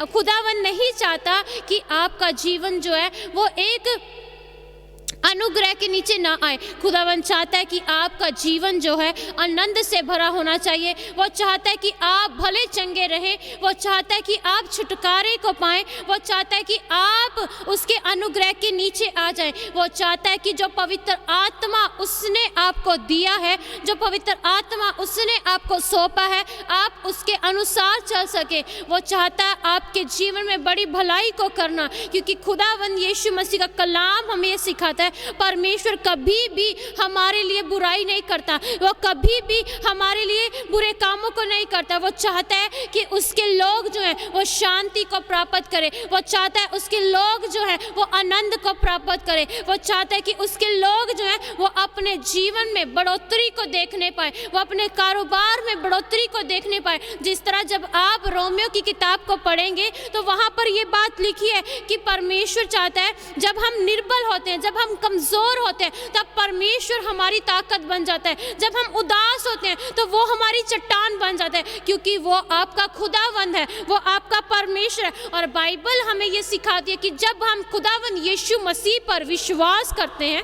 खुदावन नहीं चाहता कि आपका जीवन जो है वो एक अनुग्रह के नीचे ना आए। खुदावन चाहता है कि आपका जीवन जो है आनंद से भरा होना चाहिए। वो चाहता है कि आप भले चंगे रहें, वो चाहता है कि आप छुटकारे को पाएं, वो चाहता है कि आप उसके अनुग्रह के नीचे आ जाएं। वो चाहता है कि जो पवित्र आत्मा उसने आपको दिया है, जो पवित्र आत्मा उसने आपको सौंपा है, आप उसके अनुसार चल सके। वो चाहता है आपके जीवन में बड़ी भलाई को करना, क्योंकि खुदावन यीशु मसीह का कलाम हमें ये सिखाता है परमेश्वर कभी भी हमारे लिए बुराई नहीं करता, वो कभी भी हमारे लिए बुरे कामों को नहीं करता। वो चाहता है कि उसके लोग जो हैं वो शांति को प्राप्त करें, वो चाहता है उसके लोग जो हैं वो आनंद को प्राप्त करें, वो चाहता है कि उसके लोग जो हैं वो अपने जीवन में बढ़ोतरी को देखने पाए, वो अपने कारोबार में बढ़ोतरी को देखने पाए। जिस तरह जब आप रोमियो की किताब को पढ़ेंगे तो वहाँ पर ये बात लिखी है कि परमेश्वर चाहता है जब हम निर्बल होते हैं, जब हम कमज़ोर होते हैं, तब परमेश्वर हमारी ताकत बन जाता है। जब हम उदास होते हैं तो वो हमारी चट्टान बन जाता है, क्योंकि वो आपका खुदावंद है, वो आपका परमेश्वर है। और बाइबल हमें ये सिखाती है कि जब हम खुदावंद यीशु मसीह पर विश्वास करते हैं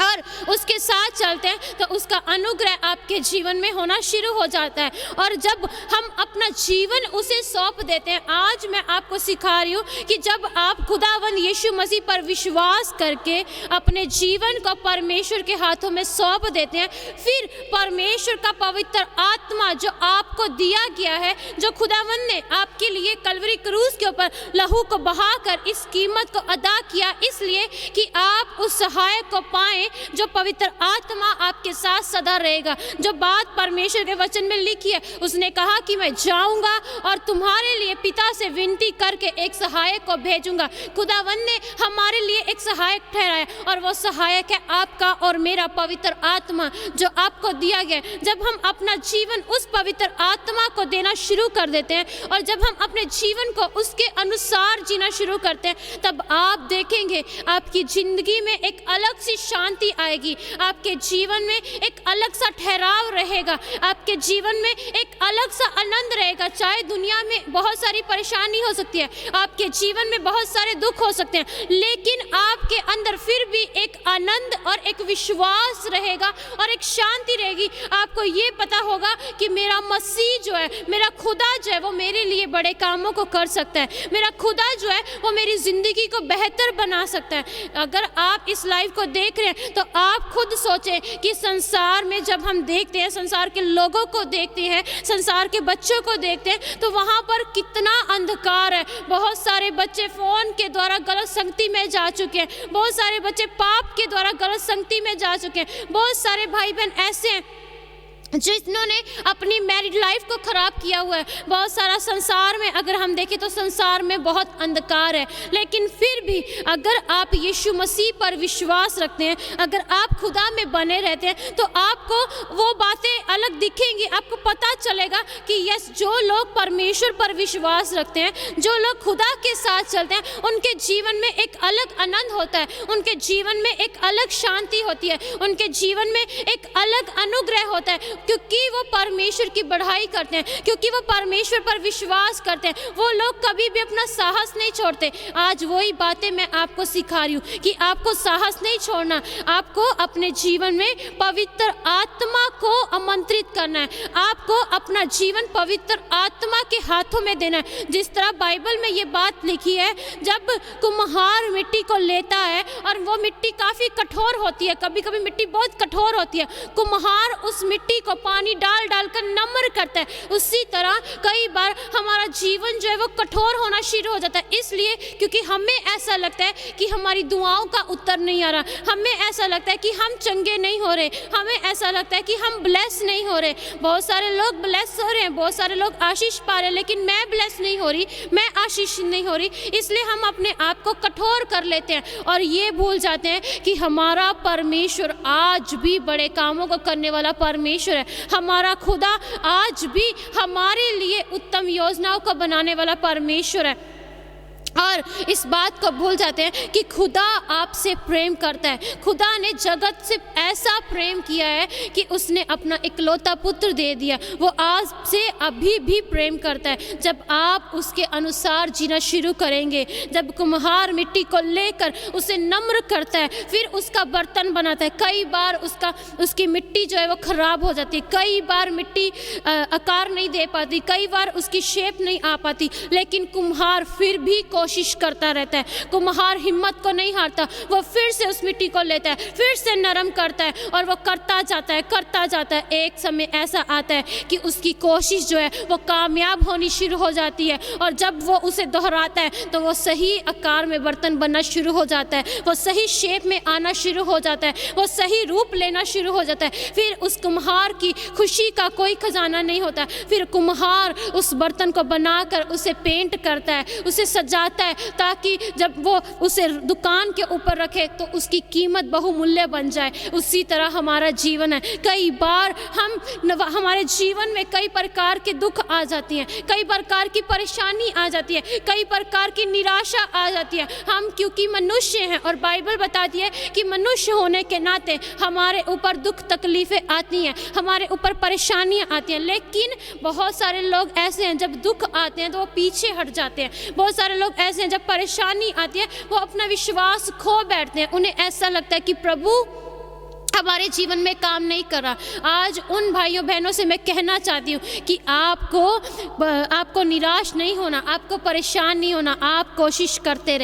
और उसके साथ चलते हैं तो उसका अनुग्रह आपके जीवन में होना शुरू हो जाता है। और जब हम अपना जीवन उसे सौंप देते हैं, आज मैं आपको सिखा रही हूँ कि जब आप खुदावंद यीशु मसीह पर विश्वास करके अपने जीवन को परमेश्वर के हाथों में सौंप देते हैं, फिर परमेश्वर का पवित्र आत्मा जो आपको दिया गया है, जो खुदावंद ने आपके लिए कलवरी क्रूस के ऊपर लहू को बहाकर इस कीमत को अदा किया, इसलिए कि आप उस सहायक को पाएं जो पवित्र आत्मा आपके साथ सदा रहेगा। जो बात परमेश्वर के वचन में लिखी है, उसने कहा कि मैं जाऊंगा और तुम्हारे लिए पिता से विनती करके एक सहायक को भेजूंगा। खुदावंद ने हमारे लिए एक सहायक ठहराया और वो सहायक है आपका और मेरा पवित्र आत्मा जो आपको दिया गया। जब हम अपना जीवन उस पवित्र आत्मा को देना शुरू कर देते हैं और जब हम अपने जीवन को उसके अनुसार जीना शुरू करते हैं, तब आप देखेंगे आपकी जिंदगी में एक अलग सी शांति आएगी, आपके जीवन में एक अलग सा ठहराव रहेगा, आपके जीवन में एक अलग सा आनंद रहेगा। चाहे दुनिया में बहुत सारी परेशानी हो सकती है, आपके जीवन में बहुत सारे दुख हो सकते हैं, लेकिन आपके अंदर फिर भी एक आनंद और एक विश्वास रहेगा और एक शांति रहेगी। आपको ये पता होगा कि मेरा मसीह जो है, मेरा खुदा जो है वो मेरे लिए बड़े कामों को कर सकता है, मेरा खुदा जो है वो मेरी जिंदगी को बेहतर बना सकता है। अगर आप इस लाइव को देख रहे हैं तो आप खुद सोचें कि संसार में जब हम देखते हैं, संसार के लोगों को देखते हैं, संसार के बच्चों को देखते हैं, तो वहाँ पर कितना अंधकार है। बहुत सारे बच्चे फ़ोन के द्वारा गलत संगति में जा चुके हैं, बहुत सारे बच्चे पाप के द्वारा गलत संगति में जा चुके हैं, बहुत सारे भाई बहन ऐसे हैं जिन्होंने अपनी मैरिड लाइफ को ख़राब किया हुआ है। बहुत सारा संसार में अगर हम देखें तो संसार में बहुत अंधकार है, लेकिन फिर भी अगर आप यीशु मसीह पर विश्वास रखते हैं, अगर आप खुदा में बने रहते हैं, तो आपको वो बातें अलग दिखेंगी। आपको पता चलेगा कि यस, जो लोग परमेश्वर पर विश्वास रखते हैं, जो लोग खुदा के साथ चलते हैं, उनके जीवन में एक अलग आनंद होता है, उनके जीवन में एक अलग शांति होती है, उनके जीवन में एक अलग अनुग्रह होता है, क्योंकि वो परमेश्वर की बढ़ाई करते हैं, क्योंकि वो परमेश्वर पर विश्वास करते हैं। वो लोग कभी भी अपना साहस नहीं छोड़ते। आज वही बातें मैं आपको सिखा रही हूँ कि आपको साहस नहीं छोड़ना, आपको अपने जीवन में पवित्र आत्मा को आमंत्रित करना है, आपको अपना जीवन पवित्र आत्मा के हाथों में देना है। जिस तरह बाइबल में ये बात लिखी है, जब कुम्हार मिट्टी को लेता है और वो मिट्टी काफ़ी कठोर होती है, कभी कभी मिट्टी बहुत कठोर होती है, कुम्हार उस मिट्टी को पानी डाल डाल कर नम्र करता है। उसी तरह कई बार हमारा जीवन जो है वो कठोर होना शुरू हो जाता है, इसलिए क्योंकि हमें ऐसा लगता है कि हमारी दुआओं का उत्तर नहीं आ रहा, हमें ऐसा लगता है कि हम चंगे नहीं हो रहे, हमें ऐसा लगता है कि हम ब्लेस नहीं हो रहे। बहुत सारे लोग ब्लेस हो रहे हैं, बहुत सारे लोग आशीष पा रहे हैं, लेकिन मैं ब्लेस नहीं हो रही, मैं आशीष नहीं हो रही, इसलिए हम अपने आप को कठोर कर लेते हैं और ये भूल जाते हैं कि हमारा परमेश्वर आज भी बड़े कामों को करने वाला परमेश्वर है। हमारा खुदा आज भी हमारे लिए उत्तम योजनाओं को बनाने वाला परमेश्वर है। और इस बात को भूल जाते हैं कि खुदा आपसे प्रेम करता है। खुदा ने जगत से ऐसा प्रेम किया है कि उसने अपना इकलौता पुत्र दे दिया। वो आज से अभी भी प्रेम करता है। जब आप उसके अनुसार जीना शुरू करेंगे, जब कुम्हार मिट्टी को लेकर उसे नम्र करता है, फिर उसका बर्तन बनाता है। कई बार उसकी मिट्टी जो है वो खराब हो जाती है, कई बार मिट्टी आकार नहीं दे पाती, कई बार उसकी शेप नहीं आ पाती, लेकिन कुम्हार फिर भी कोशिश करता रहता है। कुम्हार हिम्मत को नहीं हारता, वो फिर से उस मिट्टी को लेता है, फिर से नरम करता है और वो करता जाता है। एक समय ऐसा आता है कि उसकी कोशिश जो है वो कामयाब होनी शुरू हो जाती है, और जब वो उसे दोहराता है तो वो सही आकार में बर्तन बनना शुरू हो जाता है, वो सही शेप में आना शुरू हो जाता है, वो सही रूप लेना शुरू हो जाता है। फिर उस कुम्हार की खुशी का कोई खजाना नहीं होता। फिर कुम्हार उस बर्तन को बनाकर उसे पेंट करता है, उसे सजाता है, ताकि जब वो उसे दुकान के ऊपर रखे तो उसकी कीमत बहुमूल्य बन जाए। उसी तरह हमारा जीवन है। कई बार हमारे जीवन में कई प्रकार के दुख आ जाती हैं, कई प्रकार की परेशानी आ जाती है, कई प्रकार की निराशा आ जाती है। हम क्योंकि मनुष्य हैं, और बाइबल बताती है कि मनुष्य होने के नाते हमारे ऊपर दुख तकलीफ़ें आती हैं, हमारे ऊपर परेशानियां आती हैं। लेकिन बहुत सारे लोग ऐसे हैं, जब दुख आते हैं तो वो पीछे हट जाते हैं। बहुत सारे लोग ऐसे हैं, जब परेशानी आती है वो अपना विश्वास खो बैठते हैं। उन्हें ऐसा लगता है कि प्रभु हमारे जीवन में काम नहीं कर रहा। आज उन भाइयों बहनों से मैं कहना चाहती हूँ कि आपको निराश नहीं होना, आपको परेशान नहीं होना। आप कोशिश करते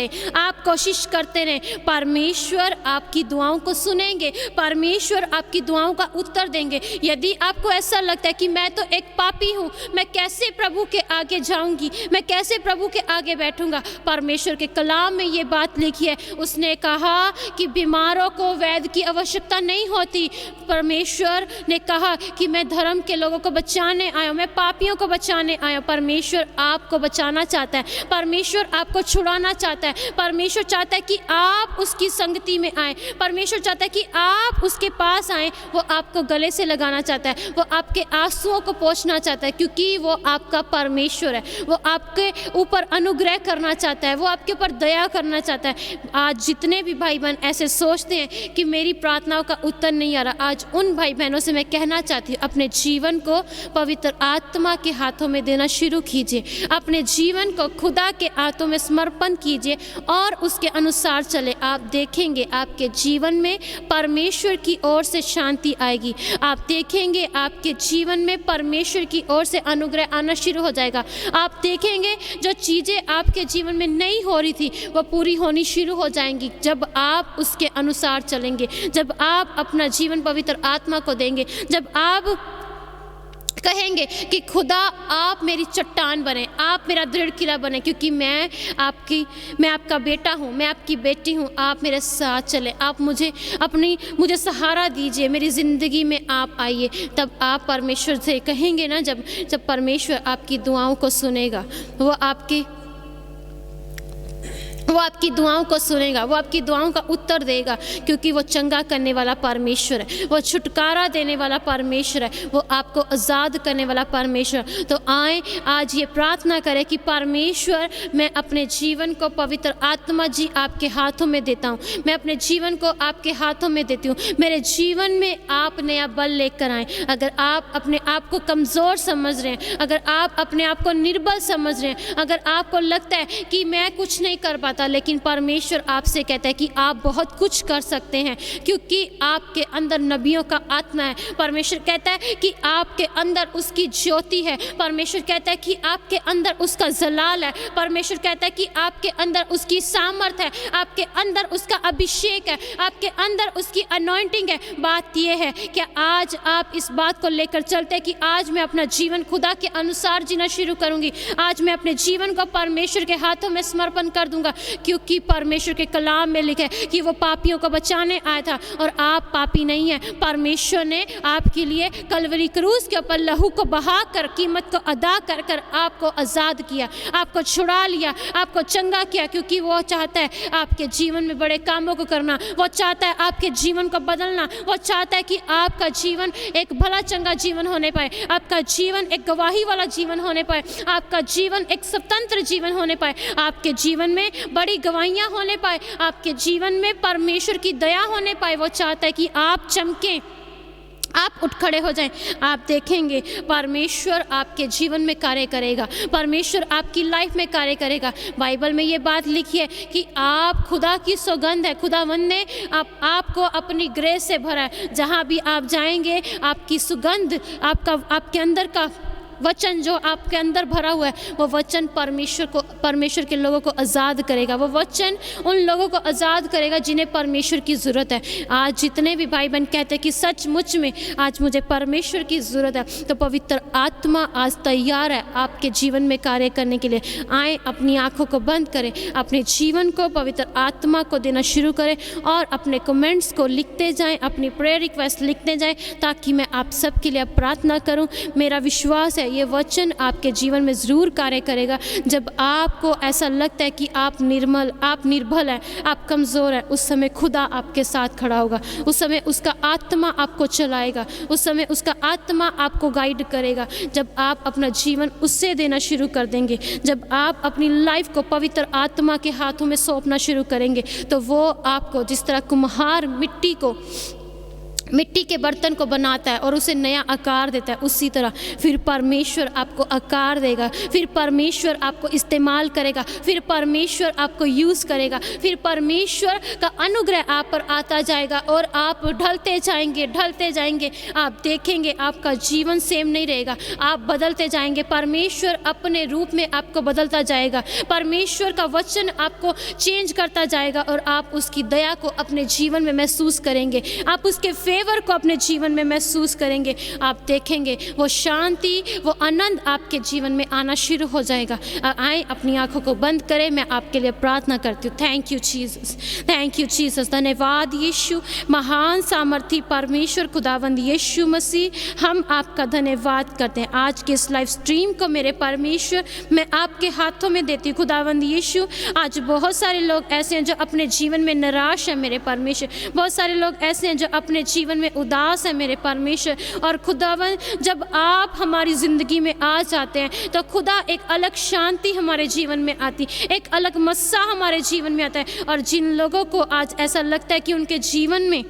रहें। परमेश्वर आपकी दुआओं को सुनेंगे, परमेश्वर आपकी दुआओं का उत्तर देंगे। यदि आपको ऐसा लगता है कि मैं तो एक पापी हूँ, मैं कैसे प्रभु के आगे जाऊँगी, मैं कैसे प्रभु के आगे बैठूँगा, परमेश्वर के कलाम में ये बात लिखी है। उसने कहा कि बीमारों को वैद्य की आवश्यकता नहीं होती। परमेश्वर ने कहा कि मैं धर्म के लोगों को बचाने आया हूं, मैं पापियों को बचाने आया हूं। परमेश्वर आपको बचाना चाहता है, परमेश्वर आपको छुड़ाना चाहता है। परमेश्वर चाहता है कि आप उसकी संगति में आए, परमेश्वर चाहता है कि आप उसके पास आए। वो आपको गले से लगाना चाहता है, वो आपके आंसुओं को पोंछना चाहता है, क्योंकि वो आपका परमेश्वर है। वो आपके ऊपर अनुग्रह करना चाहता है, वो आपके ऊपर दया करना चाहता है। आज जितने भी भाई बहन ऐसे सोचते हैं कि मेरी प्रार्थनाओं का उत्तर नहीं आ रहा, आज उन भाई बहनों से मैं कहना चाहती हूँ, अपने जीवन को पवित्र आत्मा के हाथों में देना शुरू कीजिए। अपने जीवन को खुदा के हाथों में समर्पण कीजिए और उसके अनुसार चले। आप देखेंगे आपके जीवन में परमेश्वर की ओर से शांति आएगी। आप देखेंगे आपके जीवन में परमेश्वर की ओर से अनुग्रह आना शुरू हो जाएगा। आप देखेंगे जो चीज़ें आपके जीवन में नहीं हो रही थी वो पूरी होनी शुरू हो जाएंगी, जब आप उसके अनुसार चलेंगे, जब आप अपना जीवन पवित्र आत्मा को देंगे, जब आप कहेंगे कि खुदा आप मेरी चट्टान बने, आप मेरा दृढ़ किला बने, क्योंकि मैं आपका बेटा हूँ, मैं आपकी बेटी हूँ। आप मेरे साथ चले, आप मुझे सहारा दीजिए, मेरी ज़िंदगी में आप आइए। तब आप परमेश्वर से कहेंगे ना, जब परमेश्वर आपकी दुआओं को सुनेगा, वो आपकी दुआओं को सुनेगा, वो आपकी दुआओं का उत्तर देगा, क्योंकि वो चंगा करने वाला परमेश्वर है, वो छुटकारा देने वाला परमेश्वर है, वो आपको आज़ाद करने वाला परमेश्वर। तो आए आज ये प्रार्थना करें कि परमेश्वर, मैं अपने जीवन को पवित्र आत्मा जी आपके हाथों में देता हूँ, मैं अपने जीवन को आपके हाथों में देती हूँ। मेरे जीवन में आप नया बल लेकर आएँ। अगर आप अपने आप को कमज़ोर समझ रहे हैं, अगर आप अपने आप को निर्बल समझ रहे हैं, अगर आपको लगता है कि मैं कुछ नहीं कर पाता, लेकिन परमेश्वर आपसे कहता है कि आप बहुत कुछ कर सकते हैं, क्योंकि आपके अंदर नबियों का आत्मा है। परमेश्वर कहता है कि आपके अंदर उसकी ज्योति है। परमेश्वर कहता है कि आपके अंदर उसका जलाल है। परमेश्वर कहता है कि आपके अंदर उसकी सामर्थ है, आपके अंदर उसका अभिषेक है, आपके अंदर उसकी अनॉइंटिंग है। बात यह है कि आज आप इस बात को लेकर चलते हैं कि आज मैं अपना जीवन खुदा के अनुसार जीना शुरू करूंगी, आज मैं अपने जीवन को परमेश्वर के हाथों में समर्पण कर दूंगा। क्योंकि परमेश्वर के कलाम में लिखा है कि वो पापियों को बचाने आया था और आप पापी नहीं हैं। परमेश्वर ने आपके लिए कलवरी क्रूस के ऊपर लहू को बहा कर, कीमत को अदा कर कर आपको आज़ाद किया, आपको छुड़ा लिया, आपको चंगा किया, क्योंकि वो चाहता है आपके जीवन में बड़े कामों को करना, वो चाहता है आपके जीवन को बदलना, वो चाहता है कि आपका जीवन एक भला चंगा जीवन होने पाए, आपका जीवन एक गवाही वाला जीवन होने पाए, आपका जीवन एक स्वतंत्र जीवन होने पाए, आपके जीवन में बड़ी गवाहियाँ होने पाए, आपके जीवन में परमेश्वर की दया होने पाए। वो चाहता है कि आप चमकें, आप उठ खड़े हो जाएं। आप देखेंगे परमेश्वर आपके जीवन में कार्य करेगा, परमेश्वर आपकी लाइफ में कार्य करेगा। बाइबल में ये बात लिखी है कि आप खुदा की सौगंध है, खुदावंद ने आपको अपनी ग्रेस से भरा है। जहाँ भी आप जाएंगे आपकी सुगंध, आपके अंदर का वचन जो आपके अंदर भरा हुआ है, वो वचन परमेश्वर के लोगों को आज़ाद करेगा। वो वचन उन लोगों को आज़ाद करेगा जिन्हें परमेश्वर की ज़रूरत है। आज जितने भी भाई बहन कहते हैं कि सचमुच में आज मुझे परमेश्वर की ज़रूरत है, तो पवित्र आत्मा आज तैयार है आपके जीवन में कार्य करने के लिए। आए, अपनी आँखों को बंद करें, अपने जीवन को पवित्र आत्मा को देना शुरू करें और अपने कमेंट्स को लिखते जाएँ, अपनी प्रेयर रिक्वेस्ट लिखते जाएँ, ताकि मैं आप सबके लिए प्रार्थना करूँ। मेरा विश्वास है ये वचन आपके जीवन में ज़रूर कार्य करेगा। जब आपको ऐसा लगता है कि आप निर्बल हैं, आप कमज़ोर हैं, उस समय खुदा आपके साथ खड़ा होगा, उस समय उसका आत्मा आपको चलाएगा, उस समय उसका आत्मा आपको गाइड करेगा। जब आप अपना जीवन उससे देना शुरू कर देंगे, जब आप अपनी लाइफ को पवित्र आत्मा के हाथों में सौंपना शुरू करेंगे, तो वो आपको जिस तरह कुम्हार मिट्टी के बर्तन को बनाता है और उसे नया आकार देता है, उसी तरह फिर परमेश्वर आपको आकार देगा, फिर परमेश्वर आपको इस्तेमाल करेगा, फिर परमेश्वर आपको यूज़ करेगा, फिर परमेश्वर का अनुग्रह आप पर आता जाएगा और आप ढलते जाएंगे। आप देखेंगे आपका जीवन सेम नहीं रहेगा, आप बदलते जाएंगे। परमेश्वर अपने रूप में आपको बदलता जाएगा, परमेश्वर का वचन आपको चेंज करता जाएगा और आप उसकी दया को अपने जीवन में महसूस करेंगे, आप उसके फेवर को अपने जीवन में महसूस करेंगे। आप देखेंगे वो शांति, वो आनंद आपके जीवन में आना शुरू हो जाएगा। आए, अपनी आंखों को बंद करें, मैं आपके लिए प्रार्थना करती हूँ। Thank you Jesus, thank you Jesus. धन्यवाद यीशु, महान सामर्थी परमेश्वर खुदावंद यीशु मसीह, हम आपका धन्यवाद करते हैं। आज के इस लाइव स्ट्रीम को मेरे परमेश्वर मैं आपके हाथों में देती हूँ खुदावंद यीशु। आज बहुत सारे लोग ऐसे हैं जो अपने जीवन में निराश है मेरे परमेश्वर, बहुत सारे लोग ऐसे हैं जो अपने जीवन में उदास है मेरे परमेश्वर। और खुदावन, जब आप हमारी ज़िंदगी में आ जाते हैं तो खुदा एक अलग शांति हमारे जीवन में आती, एक अलग मस्सा हमारे जीवन में आता है। और जिन लोगों को आज ऐसा लगता है कि उनके जीवन में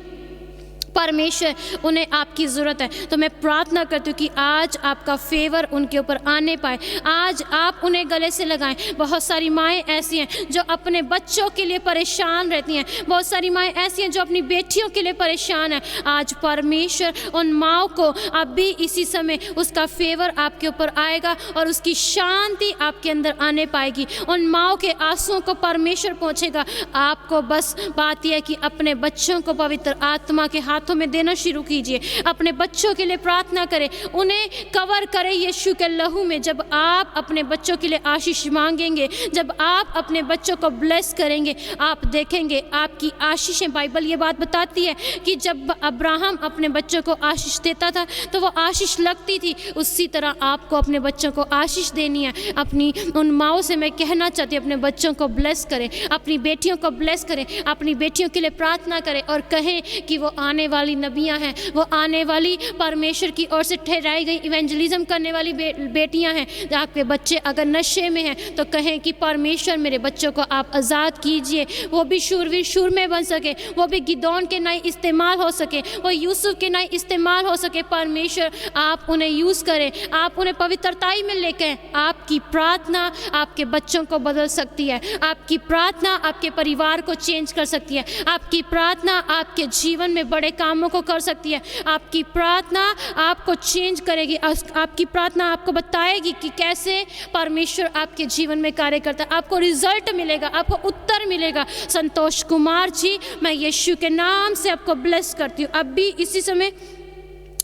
परमेश्वर उन्हें आपकी ज़रूरत है, तो मैं प्रार्थना करती हूँ कि आज आपका फेवर उनके ऊपर आने पाए, आज आप उन्हें गले से लगाएं। बहुत सारी माएँ ऐसी हैं जो अपने बच्चों के लिए परेशान रहती हैं, बहुत सारी माएँ ऐसी हैं जो अपनी बेटियों के लिए परेशान हैं। आज परमेश्वर उन माँओं को अभी इसी समय उसका फेवर आपके ऊपर आएगा और उसकी शांति आपके अंदर आने पाएगी। उन माँओं के आंसुओं को परमेश्वर पहुँचेगा। आपको बस बात यह है कि अपने बच्चों को पवित्र आत्मा के हाथों में देना शुरू कीजिए, अपने बच्चों के लिए प्रार्थना करें, उन्हें कवर करें यीशु के लहू में। जब आप अपने बच्चों के लिए आशीष मांगेंगे, जब आप अपने बच्चों को ब्लेस करेंगे, आप देखेंगे आपकी आशीषें, बाइबल ये बात बताती है कि जब अब्राहम अपने बच्चों को आशीष देता था तो वो आशीष लगती थी। उसी तरह आपको अपने बच्चों को आशीष देनी है। अपनी उन माँओं से मैं कहना चाहती हूँ, अपने बच्चों को ब्लेस करें, अपनी बेटियों को ब्लेस करें, अपनी बेटियों के लिए प्रार्थना करें और कहें कि वो आने वाली नबियां हैं, वो आने वाली परमेश्वर की ओर से ठहराई गई इवेंजलिज्म करने वाली बेटियां हैं। आपके बच्चे अगर नशे में हैं तो कहें कि परमेश्वर मेरे बच्चों को आप आज़ाद कीजिए, वो भी शूरवीर शूर में बन सके, वो भी गिदौन के नए इस्तेमाल हो सके, वो यूसुफ के नए इस्तेमाल हो सके। परमेश्वर आप उन्हें यूज़ करें, आप उन्हें पवित्रताई में लेकर। आपकी प्रार्थना आपके बच्चों को बदल सकती है, आपकी प्रार्थना आपके परिवार को चेंज कर सकती है, आपकी प्रार्थना आपके जीवन में बड़े कामों को कर सकती है। आपकी प्रार्थना आपको चेंज करेगी, आपकी प्रार्थना आपको बताएगी कि कैसे परमेश्वर आपके जीवन में कार्य करता है। आपको रिजल्ट मिलेगा, आपको उत्तर मिलेगा। संतोष कुमार जी, मैं यीशु के नाम से आपको ब्लेस करती हूँ। अब भी इसी समय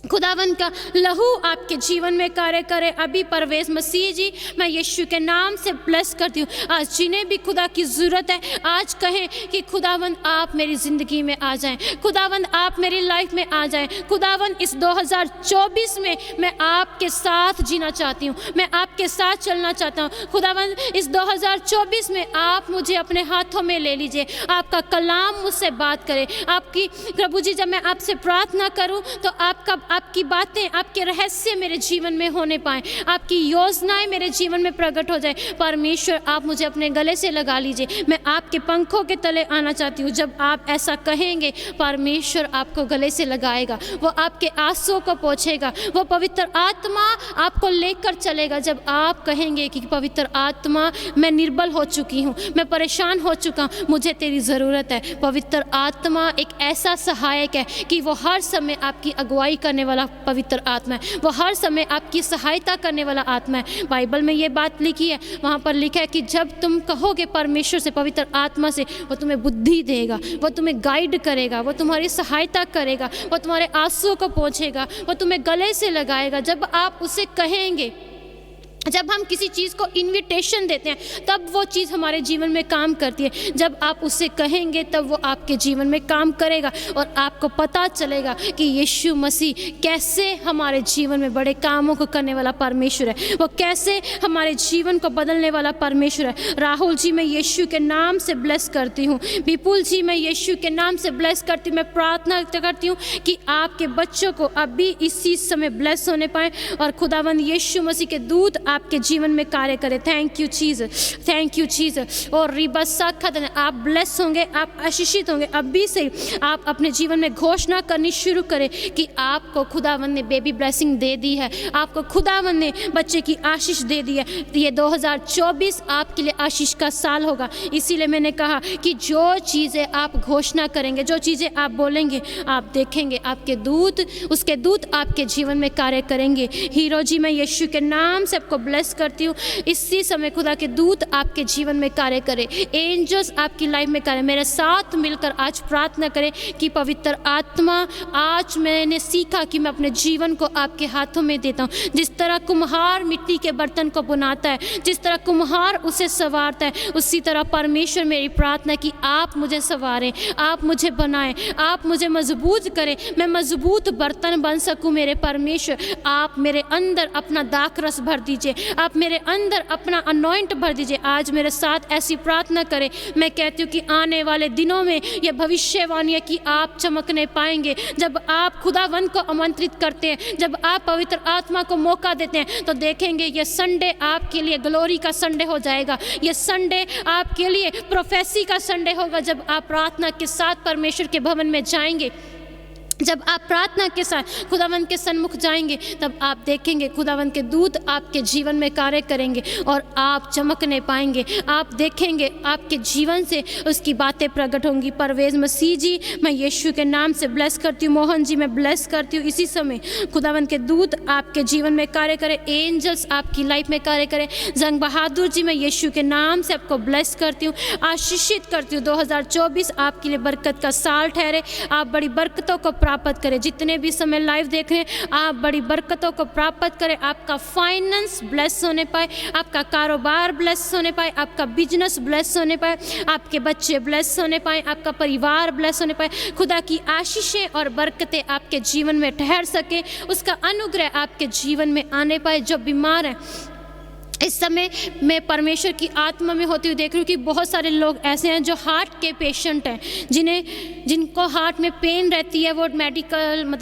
खुदावंद का लहू आपके जीवन में कार्य करे। अभी परवेज मसीह जी, मैं यीशु के नाम से ब्लेस करती हूँ। आज जिन्हें भी खुदा की ज़रूरत है, आज कहें कि खुदावंद आप मेरी ज़िंदगी में आ जाएं, खुदावंद आप मेरी लाइफ में आ जाएं। खुदावंद इस 2024 में मैं आपके साथ जीना चाहती हूँ, मैं आपके साथ चलना चाहता हूँ। खुदावंद इस 2024 में आप मुझे अपने हाथों में ले लीजिए, आपका कलाम मुझसे बात करे। आपकी प्रभु जी, जब मैं आपसे प्रार्थना करूँ तो आपकी बातें, आपके रहस्य मेरे जीवन में होने पाए, आपकी योजनाएं मेरे जीवन में प्रकट हो जाए। परमेश्वर आप मुझे अपने गले से लगा लीजिए, मैं आपके पंखों के तले आना चाहती हूँ। जब आप ऐसा कहेंगे, परमेश्वर आपको गले से लगाएगा, वो आपके आंसुओं को पोंछेगा, वो पवित्र आत्मा आपको लेकर चलेगा। जब आप कहेंगे कि पवित्र आत्मा, मैं निर्बल हो चुकी हूँ, मैं परेशान हो चुका हूँ, मुझे तेरी ज़रूरत है। पवित्र आत्मा एक ऐसा सहायक है कि वो हर समय आपकी अगुवाई करने वाला पवित्र आत्मा है, वो हर समय आपकी सहायता करने वाला आत्मा है। बाइबल में ये बात लिखी है, वहाँ पर लिखा है कि जब तुम कहोगे परमेश्वर से, पवित्र आत्मा से, वो तुम्हें बुद्धि देगा, वो तुम्हें गाइड करेगा, वो तुम्हारी सहायता करेगा, वो तुम्हारे आंसुओं को पोंछेगा, वो तुम्हें गले से लगाएगा। जब आप उसे कहेंगे, जब हम किसी चीज़ को इनविटेशन देते हैं, तब वो चीज़ हमारे जीवन में काम करती है। जब आप उससे कहेंगे, तब वो आपके जीवन में काम करेगा और आपको पता चलेगा कि यीशु मसीह कैसे हमारे जीवन में बड़े कामों को करने वाला परमेश्वर है, वो कैसे हमारे जीवन को बदलने वाला परमेश्वर है। राहुल जी, मैं यीशु के नाम से ब्लेस करती हूँ। विपुल जी, मैं यीशु के नाम से ब्लेस करती हूँ। मैं प्रार्थना करती हूँ कि आपके बच्चों को अभी इसी समय ब्लेस होने पाए और खुदावंद यीशु मसीह के दूत आपके जीवन में कार्य करे। Thank you Jesus, thank you Jesus. और रिबसा खदन, आप ब्लेस होंगे, आप आशीषित होंगे। अभी से आप अपने जीवन में घोषणा करनी शुरू करें कि आपको खुदावंद ने बेबी ब्लेसिंग दे दी है, आपको खुदावंद ने बच्चे की आशीष दे दी है। ये 2024 आपके लिए आशीष का साल होगा। इसीलिए मैंने कहा कि जो चीज़ें आप घोषणा करेंगे, जो चीज़ें आप बोलेंगे, आप देखेंगे आपके दूत, उसके दूत आपके जीवन में कार्य करेंगे। हीरो जी, मैं यीशु के नाम से आपको ब्लेस करती हूँ। इसी समय खुदा के दूत आपके जीवन में कार्य करे, एंजल्स आपकी लाइफ में कार्य। मेरे साथ मिलकर आज प्रार्थना करें कि पवित्र आत्मा, आज मैंने सीखा कि मैं अपने जीवन को आपके हाथों में देता हूँ। जिस तरह कुम्हार मिट्टी के बर्तन को बनाता है, जिस तरह कुम्हार उसे संवारता है, उसी तरह परमेश्वर, मेरी प्रार्थना कि आप मुझे संवारें, आप मुझे बनाएं, आप मुझे मजबूत करें, मैं मजबूत बर्तन बन सकूं। मेरे परमेश्वर, आप मेरे अंदर अपना दाखरस भर दीजिए, आप मेरे अंदर अपना अनॉइंट भर दीजिए। आज मेरे साथ ऐसी प्रार्थना करें। मैं कहती हूँ कि आने वाले दिनों में यह भविष्यवाणी है कि आप चमकने पाएंगे। जब आप खुदावंद को आमंत्रित करते हैं, जब आप पवित्र आत्मा को मौका देते हैं, तो देखेंगे ये संडे आपके लिए ग्लोरी का संडे हो जाएगा। ये संडे आपके लिए प्रोफेसी का संडे होगा। जब आप प्रार्थना के साथ परमेश्वर के भवन में जाएंगे, जब आप प्रार्थना के साथ खुदावंद के सन्मुख जाएंगे, तब आप देखेंगे खुदावंद के दूत आपके जीवन में कार्य करेंगे और आप चमकने पाएंगे। आप देखेंगे आपके जीवन से उसकी बातें प्रकट होंगी। परवेज मसीह जी, मैं यीशु के नाम से ब्लेस करती हूँ। मोहन जी, मैं ब्लेस करती हूँ। इसी समय खुदावंद के दूत आपके जीवन में कार्य करें, एंजल्स आपकी लाइफ में कार्य करें। जंग बहादुर जी, मैं यीशु के नाम से आपको ब्लेस करती हूँ, आशीषित करती हूँ। 2024 आपके लिए बरकत का साल ठहरे। आप बड़ी बरकतों को प्राप्त करें। जितने भी समय लाइव देख रहे हैं, आप बड़ी बरकतों को प्राप्त करें। आपका फाइनेंस ब्लेस होने पाए, आपका कारोबार ब्लेस होने पाए, आपका बिजनेस ब्लेस होने पाए, आपके बच्चे ब्लेस होने पाए, आपका परिवार ब्लेस होने पाए। खुदा की आशीषें और बरकतें आपके जीवन में ठहर सके, उसका अनुग्रह आपके जीवन में आने पाए। जो बीमार है, इस समय मैं परमेश्वर की आत्मा में होती हुई देख रही हूँ कि बहुत सारे लोग ऐसे हैं जो हार्ट के पेशेंट हैं, जिनको हार्ट में पेन रहती है, वो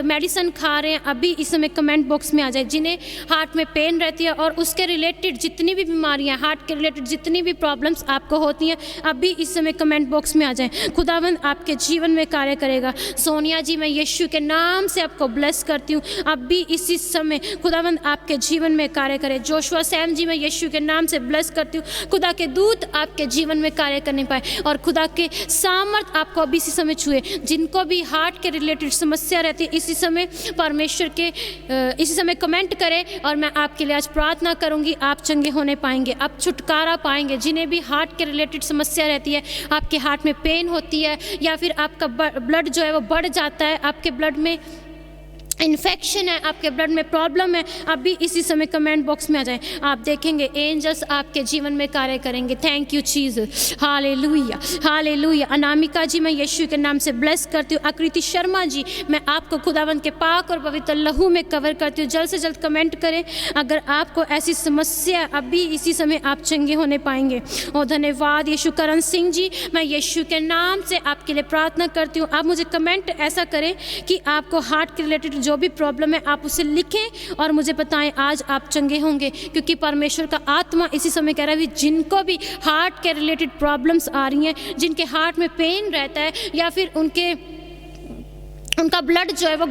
मेडिसिन खा रहे हैं। अभी इस समय कमेंट बॉक्स में आ जाए जिन्हें हार्ट में पेन रहती है और उसके रिलेटेड जितनी भी बीमारियां, हार्ट के रिलेटेड जितनी भी प्रॉब्लम्स आपको होती हैं, अभी इस समय कमेंट बॉक्स में आ जाए। खुदावंद आपके जीवन में कार्य करेगा। सोनिया जी, मैं यीशु के नाम से आपको ब्लेस करती हूँ। अभी इसी समय खुदावंद आपके जीवन में कार्य करे। जोशुआ सैम जी, मैं यीशु के नाम से ब्लेस करती हूँ। खुदा के दूत आपके जीवन में कार्य करने पाए और खुदा के सामर्थ आपको अभी इसी समय छुए। जिनको भी हार्ट के रिलेटेड समस्या रहती है, इसी समय परमेश्वर के इसी समय कमेंट करें और मैं आपके लिए आज प्रार्थना करूंगी। आप चंगे होने पाएंगे, आप छुटकारा पाएंगे। जिन्हें भी हार्ट के रिलेटेड समस्या रहती है, आपके हार्ट में पेन होती है या फिर आपका ब्लड जो है वो बढ़ जाता है, आपके ब्लड में इन्फेक्शन है, आपके ब्लड में प्रॉब्लम है, आप भी इसी समय कमेंट बॉक्स में आ जाएं। आप देखेंगे एंजल्स आपके जीवन में कार्य करेंगे। Thank you Jesus, hallelujah hallelujah. Anamika ji, मैं यीशु के नाम से ब्लेस करती हूँ। आकृति शर्मा जी, मैं आपको खुदावंत के पाक और पवित्र लहू में कवर करती हूँ। जल्द से जल्द कमेंट करें अगर आपको ऐसी समस्या, अभी इसी समय आप चंगे होने पाएंगे। और धन्यवाद यीशु। करण सिंह जी, मैं यीशु के नाम से आपके लिए प्रार्थना करती हूँ। आप मुझे कमेंट ऐसा करें कि आपको हार्ट के रिलेटेड जो भी प्रॉब्लम है आप उसे लिखें और मुझे बताएं, आज आप चंगे होंगे। क्योंकि परमेश्वर का आत्मा इसी समय कह रहा है जिनको भी हार्ट के रिलेटेड प्रॉब्लम्स आ रही हैं, जिनके हार्ट में पेन रहता है या फिर उनका ब्लड जो है वो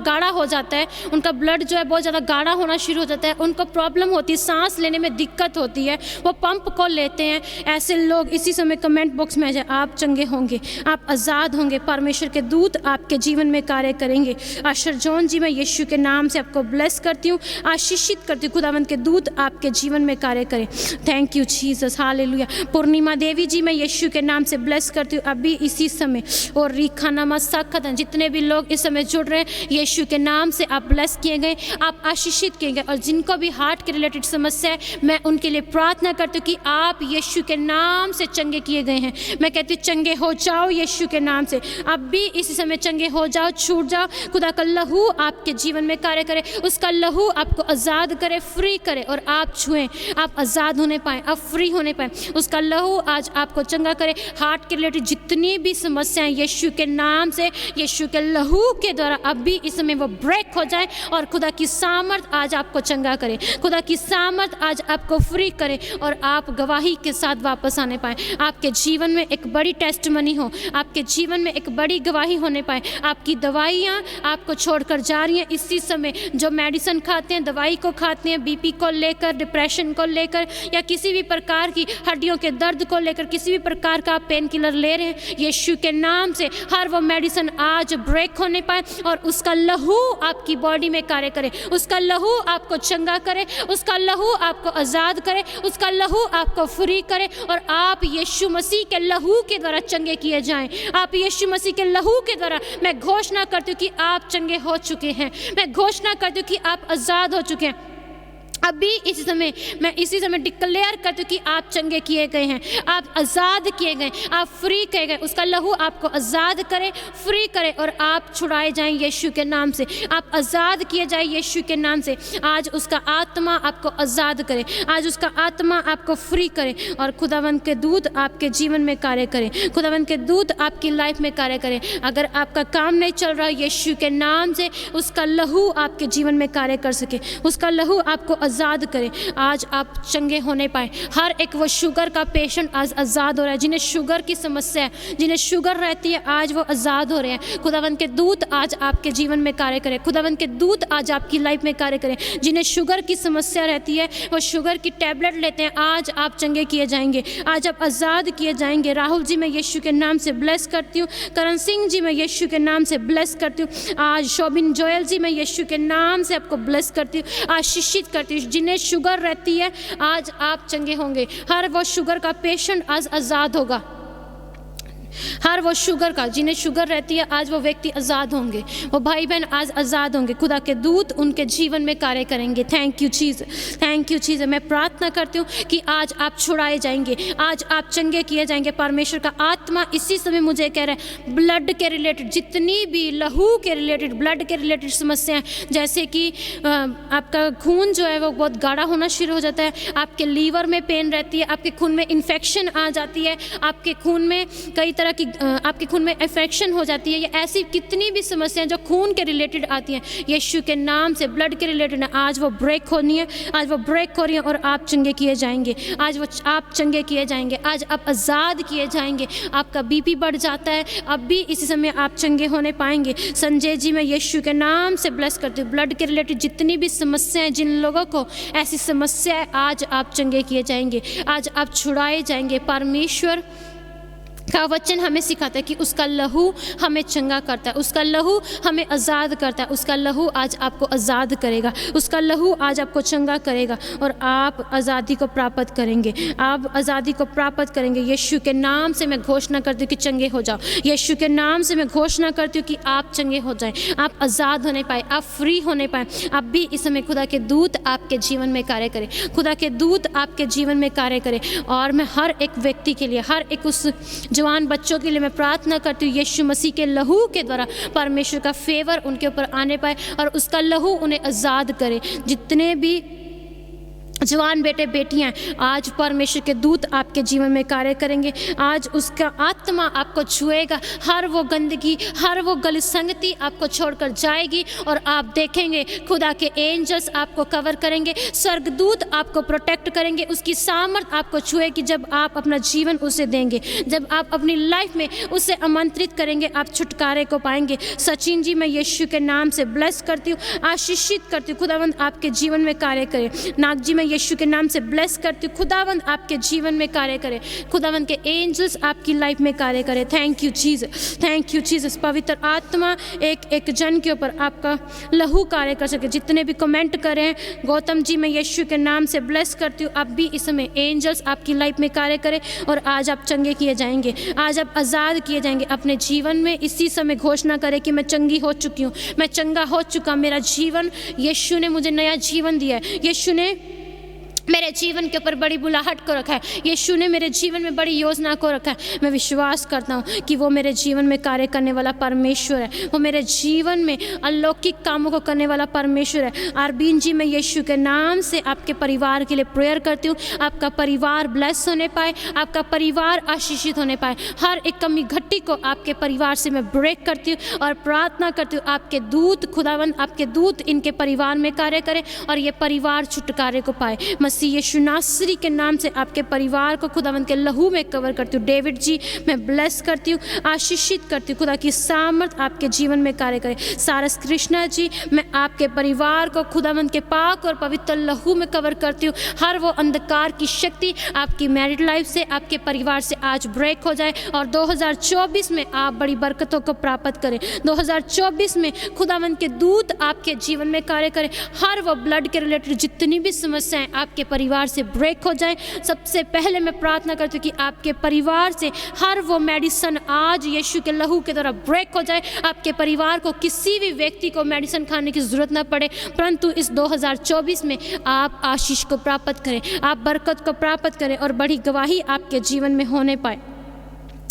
गाढ़ा हो जाता है, उनका ब्लड जो है बहुत ज़्यादा गाढ़ा होना शुरू हो जाता है, उनको प्रॉब्लम होती है, सांस लेने में दिक्कत होती है, वो पंप को लेते हैं, ऐसे लोग इसी समय कमेंट बॉक्स में आ जाए। आप चंगे होंगे, आप आज़ाद होंगे, परमेश्वर के दूत आपके जीवन में कार्य करेंगे। आशर जॉन जी, मैं यीशु के नाम से आपको ब्लेस करती हूँ, आशीषित करती हूँ। खुदावंत के दूत आपके जीवन में कार्य करें। Thank you Jesus, hallelujah. Purnima Devi ji, मैं यीशु के नाम से ब्लेस करती हूँ अभी इसी समय। और रीखा नमा साखत, जितने भी लोग इस समय जुड़ रहे हैं, यीशु के नाम से आप ब्लेस किए गए, आप आशीषित किए गए। और जिनको भी हार्ट के रिलेटेड समस्या है, मैं उनके लिए प्रार्थना करती हूँ कि आप यीशु के नाम से चंगे किए गए हैं। मैं कहती हूँ चंगे हो जाओ यीशु के नाम से, अब भी इसी समय चंगे हो जाओ, छूट जाओ। खुदा का लहू आपके जीवन में कार्य करे, उसका लहू आपको आज़ाद करे, फ्री करे और आप छुएं, आप आज़ाद होने पाएँ, आप फ्री होने पाएँ। उसका लहू आज आपको चंगा करे। हार्ट के रिलेटेड जितनी भी समस्याएं यीशु के नाम से, यीशु के लहू के द्वारा अब भी इस समय वो ब्रेक हो जाए और खुदा की सामर्थ आज आपको चंगा करे, खुदा की सामर्थ आज आपको फ्री करे और आप गवाही के साथ वापस आने पाए। आपके जीवन में एक बड़ी टेस्टमनी हो, आपके जीवन में एक बड़ी गवाही होने पाए। आपकी दवाइयाँ आपको छोड़कर जा रही हैं इसी समय। जो मेडिसिन खाते हैं, दवाई को खाते हैं, बीपी को लेकर, डिप्रेशन को लेकर या किसी भी प्रकार की हड्डियों के दर्द को लेकर, किसी भी प्रकार का आप पेन किलर ले रहे हैं, यीशु के नाम से हर वो मेडिसिन आज ब्रेक होने पाए और उसका लहू आपकी बॉडी में कार्य करे, उसका लहू आपको चंगा करे, उसका लहू आपको आज़ाद करे, उसका लहू आपको फ्री करे और आप यीशु मसीह के लहू के द्वारा चंगे किए जाएं। आप यीशु मसीह के लहू के द्वारा मैं घोषणा करती हूँ कि आप चंगे हो चुके हैं। मैं घोषणा करती हूँ कि आप आज़ाद हो चुके हैं। अभी इसी समय मैं इसी समय डिक्लेयर करती हूँ कि आप चंगे किए गए हैं, आप आज़ाद किए गए, आप फ्री किए गए। उसका लहू आपको आज़ाद करे, फ्री करे और आप छुड़ाए जाएं यीशु के नाम से, आप आज़ाद किए जाए यीशु के नाम से। आज उसका आत्मा आपको आज़ाद करे, आज उसका आत्मा आपको फ्री करे और खुदावंत के दूत आपके जीवन में कार्य करें, खुदावंत के दूत आपकी लाइफ में कार्य करें। अगर आपका काम नहीं चल रहा यीशु के नाम से, उसका लहू आपके जीवन में कार्य कर सके, उसका लहू आपको आज़ाद करें। आज आप चंगे होने पाए। हर एक वो शुगर का पेशेंट आज आज़ाद हो रहा है, जिन्हें शुगर की समस्या है, जिन्हें शुगर रहती है, आज वो आज़ाद हो रहे हैं। खुदावंत के दूत आज आपके जीवन में कार्य करें, खुदावंत के दूत आज आपकी लाइफ में कार्य करें। जिन्हें शुगर की समस्या रहती है, वो शुगर की टैबलेट लेते हैं, आज आप चंगे किए जाएंगे, आज आप आज़ाद किए जाएंगे। राहुल जी, मैं यीशु के नाम से ब्लेस करती हूँ। करण सिंह जी, मैं यीशु के नाम से ब्लेस करती हूँ। आज शोभिन जोयल जी, मैं यीशु के नाम से आपको ब्लेस करती हूँ, आशीषित करती हूँ। जिन्हें शुगर रहती है, आज आप चंगे होंगे। हर वो शुगर का पेशेंट आज आज़ाद होगा। हर वो शुगर का, जिन्हें शुगर रहती है, आज वो व्यक्ति आज़ाद होंगे, वो भाई बहन आज आज़ाद होंगे। खुदा के दूत उनके जीवन में कार्य करेंगे। Thank you Jesus, thank you Jesus. मैं प्रार्थना करती हूँ कि आज आप छुड़ाए जाएंगे, आज आप चंगे किए जाएंगे। परमेश्वर का आत्मा इसी समय मुझे कह रहा है, ब्लड के रिलेटेड जितनी भी लहू के रिलेटेड, ब्लड के रिलेटेड समस्याएं, जैसे कि आपका खून जो है वो बहुत गाढ़ा होना शुरू हो जाता है, आपके लीवर में पेन रहती है, आपके खून में इन्फेक्शन आ जाती है, आपके खून में कई तरह की आपके खून में इन्फेक्शन हो जाती है, या ऐसी कितनी भी समस्याएं जो खून के रिलेटेड आती हैं, यीशु के नाम से ब्लड के रिलेटेड आज वो ब्रेक होनी है, आज वो ब्रेक हो रही है और आप चंगे किए जाएंगे। आज वो आप चंगे किए जाएंगे, आज आप आज़ाद किए जाएंगे। आपका बीपी बढ़ जाता है, अब भी इसी समय आप चंगे होने पाएंगे। संजय जी, मैं यीशु के नाम से ब्लेस करती हूँ। ब्लड के रिलेटेड जितनी भी समस्याएं, जिन लोगों को ऐसी समस्या है, आज आप चंगे किए जाएंगे, आज आप छुड़ाए जाएंगे। परमेश्वर का वचन हमें सिखाता है कि उसका लहू हमें चंगा करता है, उसका लहू हमें आज़ाद करता है, उसका लहू आज आपको आज़ाद करेगा, उसका लहू आज आपको चंगा करेगा और आप आज़ादी को प्राप्त करेंगे, आप आज़ादी को प्राप्त करेंगे। यीशु के नाम से मैं घोषणा करती हूँ कि चंगे हो जाओ। यीशु के नाम से मैं घोषणा करती हूँ कि आप चंगे हो जाएं, आप आज़ाद होने पाए, आप फ्री होने पाए। आप भी इस समय खुदा के दूत आपके जीवन में कार्य करें, खुदा के दूत आपके जीवन में कार्य करें। और मैं हर एक व्यक्ति के लिए, हर एक उस जवान बच्चों के लिए मैं प्रार्थना करती हूँ, यीशु मसीह के लहू के द्वारा परमेश्वर का फेवर उनके ऊपर आने पाए और उसका लहू उन्हें आज़ाद करे। जितने भी जवान बेटे बेटियां, आज परमेश्वर के दूत आपके जीवन में कार्य करेंगे। आज उसका आत्मा आपको छुएगा, हर वो गंदगी, हर वो गलत संगति आपको छोड़कर जाएगी और आप देखेंगे खुदा के एंजल्स आपको कवर करेंगे, स्वर्गदूत आपको प्रोटेक्ट करेंगे। उसकी सामर्थ आपको छुएगी जब आप अपना जीवन उसे देंगे, जब आप अपनी लाइफ में उसे आमंत्रित करेंगे, आप छुटकारे को पाएंगे। सचिन जी, मैं यीशु के नाम से ब्लेस करती हूँ, आशीषित करती हूँ, खुदावंद आपके जीवन में कार्य करे। नाग जी, मैं यीशु के नाम से ब्लेस करती हूँ, खुदावंद आपके जीवन में कार्य करे, खुदावंद के एंजल्स आपकी लाइफ में कार्य करे। Thank you Jesus, thank you Jesus. पवित्र आत्मा एक एक जन के ऊपर आपका लहू कार्य कर सके। जितने भी कमेंट करें, गौतम जी, मैं यीशु के नाम से ब्लेस करती हूँ, आप भी इस समय एंजल्स आपकी लाइफ में कार्य करें और आज आप चंगे किए जाएंगे, आज आप आज़ाद किए जाएंगे। अपने जीवन में इसी समय घोषणा करें कि मैं चंगी हो चुकी हूँ, मैं चंगा हो चुका, मेरा जीवन, यीशु ने मुझे नया जीवन दिया है, यीशु ने मेरे जीवन के ऊपर बड़ी बुलाहट को रखा है, यीशु ने मेरे जीवन में बड़ी योजना को रखा है। मैं विश्वास करता हूँ कि वो मेरे जीवन में कार्य करने वाला परमेश्वर है, वो मेरे जीवन में अलौकिक कामों को करने वाला परमेश्वर है। अरबीन जी, मैं यीशु के नाम से आपके परिवार के लिए प्रेयर करती हूँ, आपका परिवार ब्लेस होने पाए, आपका परिवार आशीषित होने पाए। हर एक कमी घट्टी को आपके परिवार से मैं ब्रेक करती हूँ और प्रार्थना करती हूँ आपके दूत, खुदावंद आपके दूत इनके परिवार में कार्य करें और ये परिवार छुटकारे को पाए। यीशु नासरी के नाम से आपके परिवार को खुदावंद के लहू में कवर करती हूँ। डेविड जी, मैं ब्लेस करती हूँ, आशीषित करती हूँ, खुदा की सामर्थ आपके जीवन में कार्य करे। सारस कृष्णा जी, मैं आपके परिवार को खुदावंद के पाक और पवित्र लहू में कवर करती हूँ। हर वो अंधकार की शक्ति आपकी मैरिड लाइफ से, आपके परिवार से आज ब्रेक हो जाए और 2024 में आप बड़ी बरकतों को प्राप्त करें। 2024 में खुदावंद के दूत आपके जीवन में कार्य करें। हर वो ब्लड के रिलेटेड जितनी भी समस्याएं आपके परिवार से ब्रेक हो जाए। सबसे पहले मैं प्रार्थना करती हूँ कि आपके परिवार से हर वो मेडिसिन आज यीशु के लहू के द्वारा ब्रेक हो जाए। आपके परिवार को, किसी भी व्यक्ति को मेडिसिन खाने की जरूरत ना पड़े, परंतु इस 2024 में आप आशीष को प्राप्त करें, आप बरकत को प्राप्त करें और बड़ी गवाही आपके जीवन में होने पाए।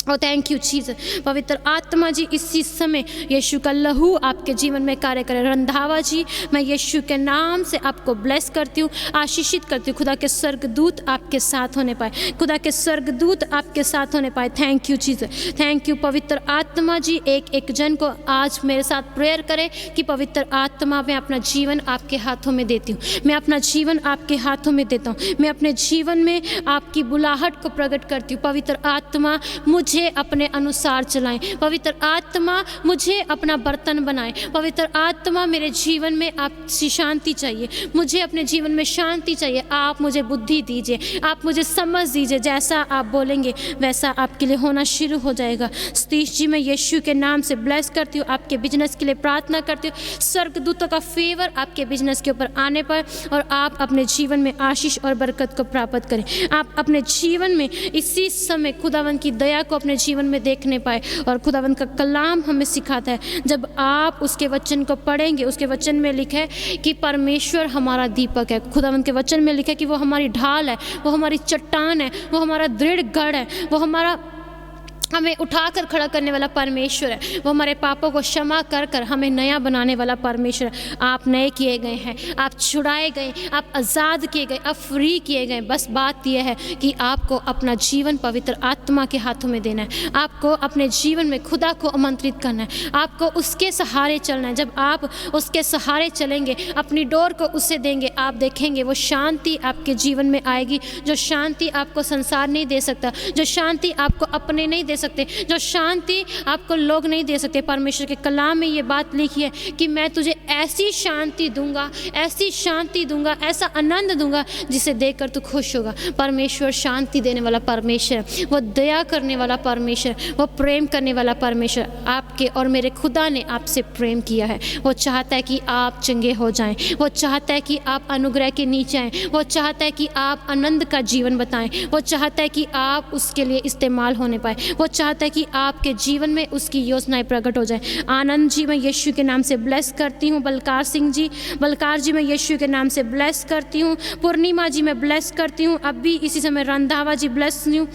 और थैंक यू जीसस। पवित्र आत्मा जी, इसी समय यीशु का लहू आपके जीवन में कार्य करे। रंधावा जी, मैं यीशु के नाम से आपको ब्लेस करती हूँ, आशीषित करती हूँ। खुदा के स्वर्गदूत आपके साथ होने पाए, खुदा के स्वर्गदूत आपके साथ होने पाए। Thank you Jesus, thank you. पवित्र आत्मा जी, एक एक जन को आज मेरे साथ प्रेयर करें कि पवित्र आत्मा, मैं अपना जीवन आपके हाथों में देती हूँ, मैं अपना जीवन आपके हाथों में देता हूँ, मैं अपने जीवन में आपकी बुलाहट को प्रकट करती हूँ। पवित्र आत्मा, मुझे अपने अनुसार चलाएं। पवित्र आत्मा, मुझे अपना बर्तन बनाएं। पवित्र आत्मा, मेरे जीवन में आपसी शांति चाहिए, मुझे अपने जीवन में शांति चाहिए। आप मुझे बुद्धि दीजिए, आप मुझे समझ दीजिए। जैसा आप बोलेंगे वैसा आपके लिए होना शुरू हो जाएगा। सतीश जी, मैं यीशु के नाम से ब्लेस करती हूँ, आपके बिजनेस के लिए प्रार्थना करती हूँ। स्वर्गदूतों का फेवर आपके बिजनेस के ऊपर आने पर और आप अपने जीवन में आशीष और बरकत को प्राप्त करें। आप अपने जीवन में इसी समय खुदावंद की दया को अपने जीवन में देखने पाए। और खुदावंद का कलाम हमें सिखाता है, जब आप उसके वचन को पढ़ेंगे, उसके वचन में लिखा है कि परमेश्वर हमारा दीपक है। खुदावंद के वचन में लिखा है कि वो हमारी ढाल है, वो हमारी चट्टान है, वो हमारा दृढ़ गढ़ है, वो हमें उठाकर खड़ा करने वाला परमेश्वर है, वो हमारे पापों को क्षमा कर कर हमें नया बनाने वाला परमेश्वर है। आप नए किए गए हैं, आप छुड़ाए गए, आप आज़ाद किए गए, आप फ्री किए गए। बस बात यह है कि आपको अपना जीवन पवित्र आत्मा के हाथों में देना है, आपको अपने जीवन में खुदा को आमंत्रित करना है, आपको उसके सहारे चलना है। जब आप उसके सहारे चलेंगे, अपनी डोर को उसे देंगे, आप देखेंगे वो शांति आपके जीवन में आएगी, जो शांति आपको संसार नहीं दे सकता, जो शांति आपको अपने नहीं दे दे सकते, जो शांति आपको लोग नहीं दे सकते। परमेश्वर के कलाम में ये बात लिखी है कि मैं तुझे ऐसी शांति दूंगा, ऐसी शांति दूंगा, ऐसा आनंद दूंगा जिसे देखकर तू खुश होगा। परमेश्वर शांति देने वाला परमेश्वर, वो दया करने वाला परमेश्वर, वो प्रेम करने वाला परमेश्वर। आपके और मेरे खुदा ने आपसे प्रेम किया है। वो चाहता है कि आप चंगे हो जाएं, वो चाहता है कि आप अनुग्रह के नीचे आएं, वो चाहता है कि आप आनंद का जीवन बताएं, वो चाहता है कि आप उसके लिए इस्तेमाल होने पाए, वो चाहता है कि आपके जीवन में उसकी योजनाएं प्रकट हो जाएं। आनंद जी मैं यीशु के नाम से ब्लेस करती हूँ। बलकार सिंह जी, बलकार जी मैं यीशु के नाम से ब्लेस करती हूँ। पूर्णिमा जी मैं ब्लेस करती हूँ। अब भी इसी समय रंधावा जी ब्लेस हूँ,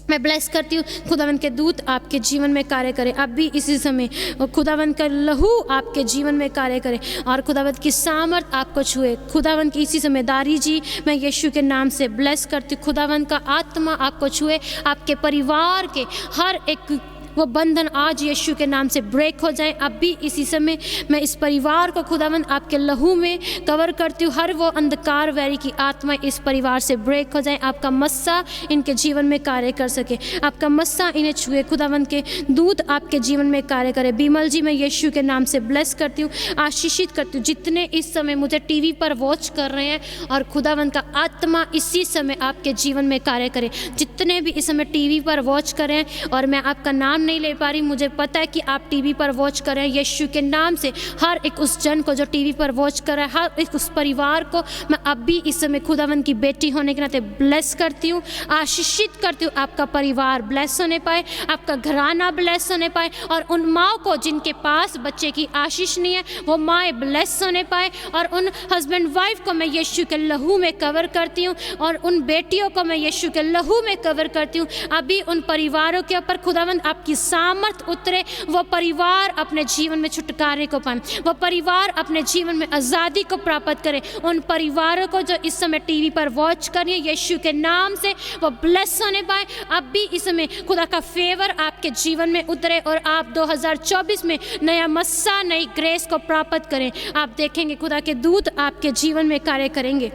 मैं ब्लेस करती हूँ। खुदावन के दूत आपके जीवन में कार्य करें। अब भी इसी समय खुदावन का लहू आपके जीवन में कार्य करे और खुदावन की सामर्थ आपको छुए। खुदावन की इसी समय दारी जी मैं यीशु के नाम से ब्लेस करती हूँ। खुदावन का आत्मा आपको छुए, आपके परिवार के हर एक वो बंधन आज यीशु के नाम से ब्रेक हो जाए। अब भी इसी समय मैं इस परिवार को खुदावन आपके लहू में कवर करती हूँ। हर वो अंधकार वैरी की आत्मा इस परिवार से ब्रेक हो जाए। आपका मस्सा इनके जीवन में कार्य कर सके, आपका मस्सा इन्हें छुए। खुदावन के दूत आपके जीवन में कार्य करे। बिमल जी मैं यीशु के नाम से ब्लेस करती हूँ, आशीषित करती हूँ। जितने इस समय मुझे टीवी पर वॉच कर रहे हैं और खुदावन का आत्मा इसी समय आपके जीवन में कार्य करे। जितने भी इस समय टीवी पर वॉच कर रहे हैं और मैं आपका नाम नहीं ले पा रही, मुझे पता है कि आप टीवी पर वॉच कर रहे हैं। यीशु के नाम से हर एक उस जन को जो टीवी पर वॉच कर रहा है, हर एक उस परिवार को मैं अब भी इस समय खुदावन की बेटी होने के नाते ब्लेस करती हूँ, आशीषित करती हूँ। आपका परिवार ब्लेस होने पाए, आपका घराना ब्लेस होने पाए और उन माँ को जिनके पास बच्चे की आशीष नहीं है वो माँ ब्लेस होने पाए। और उन हस्बैंड वाइफ को मैं यीशु के लहू में कवर करती हूँ और उन बेटियों को मैं यीशु के लहू में कवर करती हूँ। अभी उन परिवारों के ऊपर खुदावन आपकी सामर्थ उतरे, वो परिवार अपने जीवन में छुटकारे को पाए, वो परिवार अपने जीवन में आज़ादी को प्राप्त करे। उन परिवारों को जो इस समय टीवी पर वॉच कर रही है यीशु के नाम से वो ब्लेस होने पाए। अब भी इस समय खुदा का फेवर आपके जीवन में उतरे और आप 2024 में नया मस्सा, नई ग्रेस को प्राप्त करें। आप देखेंगे खुदा के दूत आपके जीवन में कार्य करेंगे,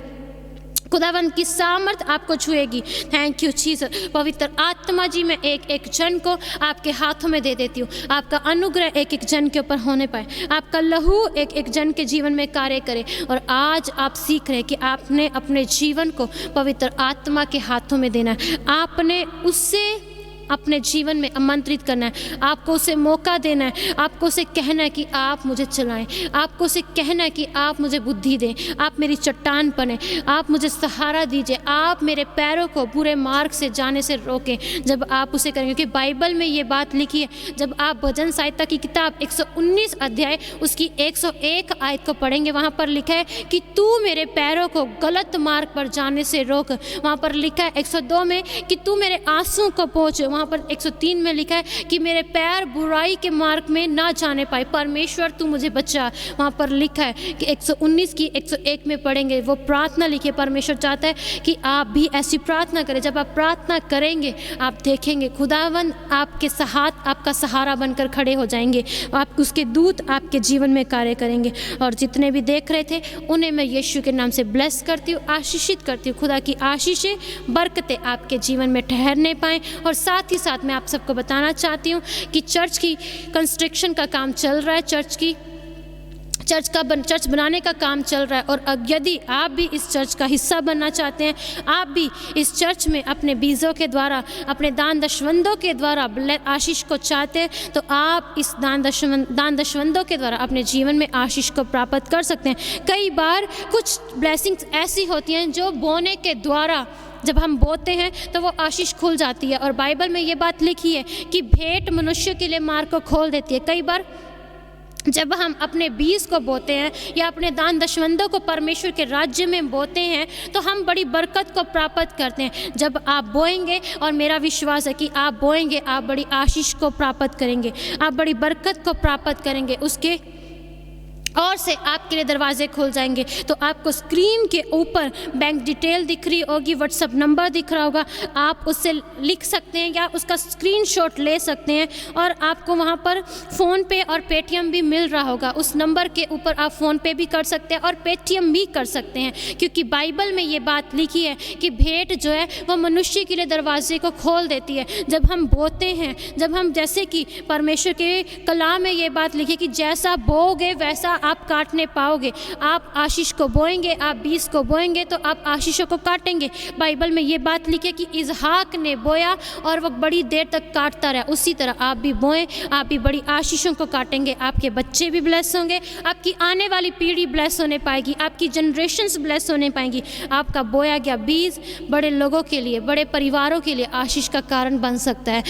खुदावन की सामर्थ आपको छुएगी। Thank you Jesus. पवित्र आत्मा जी मैं एक एक जन को आपके हाथों में दे देती हूँ। आपका अनुग्रह एक एक जन के ऊपर होने पाए, आपका लहू एक एक जन के जीवन में कार्य करे। और आज आप सीख रहे हैं कि आपने अपने जीवन को पवित्र आत्मा के हाथों में देना है, आपने उससे अपने जीवन में आमंत्रित करना है, आपको उसे मौका देना है, आपको उसे कहना है कि आप मुझे चलाएं, आपको उसे कहना है कि आप मुझे बुद्धि दें, आप मेरी चट्टान बने, आप मुझे सहारा दीजिए, आप मेरे पैरों को बुरे मार्ग से जाने से रोकें। जब आप उसे करेंगे, क्योंकि बाइबल में ये बात लिखी है, जब आप भजन संहिता की किताब 119 अध्याय उसकी 101 आयत को पढ़ेंगे, वहाँ पर लिखा है कि तू मेरे पैरों को गलत मार्ग पर जाने से रोक। वहाँ पर लिखा है 102 में कि तू मेरे आंसू को पोंछ। वहाँ पर 103 में लिखा है कि मेरे पैर बुराई के मार्ग में ना जाने पाए, परमेश्वर तू मुझे बचा। वहाँ पर लिखा है कि 119 की 101 में पढ़ेंगे, वो प्रार्थना लिखी है। परमेश्वर चाहता है कि आप भी ऐसी प्रार्थना करें। जब आप प्रार्थना करेंगे आप देखेंगे खुदावन आपके हाथ आपका सहारा बनकर खड़े हो जाएंगे, आप उसके दूत आपके जीवन में कार्य करेंगे। और जितने भी देख रहे थे उन्हें मैं यीशु के नाम से ब्लेस करती हूँ, आशीषित करती हूँ। खुदा की आशीषें बरकतें आपके जीवन में ठहरने पाएँ। और साथ ही साथ मैं आप सबको बताना चाहती हूँ कि चर्च की कंस्ट्रक्शन का काम चल रहा है, चर्च बनाने का काम चल रहा है। और यदि आप भी इस चर्च का हिस्सा बनना चाहते हैं, आप भी इस चर्च में अपने बीजों के द्वारा, अपने दान दशवंदों के द्वारा आशीष को चाहते हैं, तो आप इस दान दशवंदों के द्वारा अपने जीवन में आशीष को प्राप्त कर सकते हैं। कई बार कुछ ब्लेसिंग्स ऐसी होती हैं जो बोने के द्वारा जब हम बोते हैं तो वो आशीष खुल जाती है। और बाइबल में ये बात लिखी है कि भेंट मनुष्य के लिए मार्ग को खोल देती है। कई बार जब हम अपने बीज को बोते हैं या अपने दान दशवंदों को परमेश्वर के राज्य में बोते हैं तो हम बड़ी बरकत को प्राप्त करते हैं। जब आप बोएंगे, और मेरा विश्वास है कि आप बोएंगे, आप बड़ी आशीष को प्राप्त करेंगे, आप बड़ी बरकत को प्राप्त करेंगे। और से आपके लिए दरवाजे खुल जाएंगे। तो आपको स्क्रीन के ऊपर बैंक डिटेल दिख रही होगी, व्हाट्सअप नंबर दिख रहा होगा, आप उससे लिख सकते हैं या उसका स्क्रीनशॉट ले सकते हैं और आपको वहाँ पर फ़ोन पे और पेटीएम भी मिल रहा होगा। उस नंबर के ऊपर आप फ़ोन पे भी कर सकते हैं और पेटीएम भी कर सकते हैं, क्योंकि बाइबल में ये बात लिखी है कि भेंट जो है वो मनुष्य के लिए दरवाजे को खोल देती है। जब हम बोते हैं, जब हम, जैसे कि परमेश्वर के कलाम में ये बात लिखी कि जैसा बोओगे वैसा आप काटने पाओगे। आप आशीष को बोएंगे, आप बीज को बोएंगे तो आप आशीषों को काटेंगे। बाइबल में ये बात लिखी है कि इसहाक ने बोया और वो बड़ी देर तक काटता रहा। उसी तरह आप भी बोएं, आप भी बड़ी आशीषों को काटेंगे। आपके बच्चे भी ब्लेस होंगे, आपकी आने वाली पीढ़ी ब्लेस होने पाएगी, आपकी जनरेशन्स ब्लेस होने पाएंगी। आपका बोया गया बीज बड़े लोगों के लिए, बड़े परिवारों के लिए आशीष का कारण बन सकता है।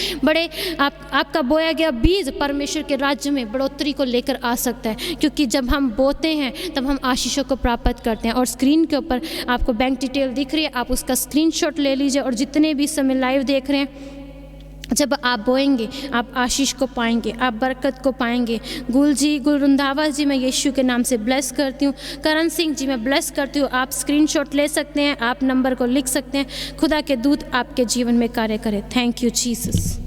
आपका बोया गया बीज परमेश्वर के राज्य में बढ़ोतरी को लेकर आ सकता है, क्योंकि जब हम बोते हैं तब हम आशीषों को प्राप्त करते हैं। और स्क्रीन के ऊपर आपको बैंक डिटेल दिख रही है, आप उसका स्क्रीनशॉट ले लीजिए। और जितने भी समय लाइव देख रहे हैं, जब आप बोएंगे आप आशीष को पाएंगे, आप बरकत को पाएंगे। गुल रुंधावा जी मैं यीशु के नाम से ब्लेस करती हूँ। करण सिंह जी मैं ब्लेस करती हूँ। आप स्क्रीनशॉट ले सकते हैं, आप नंबर को लिख सकते हैं। खुदा के दूत आपके जीवन में कार्य करें। Thank you Jesus.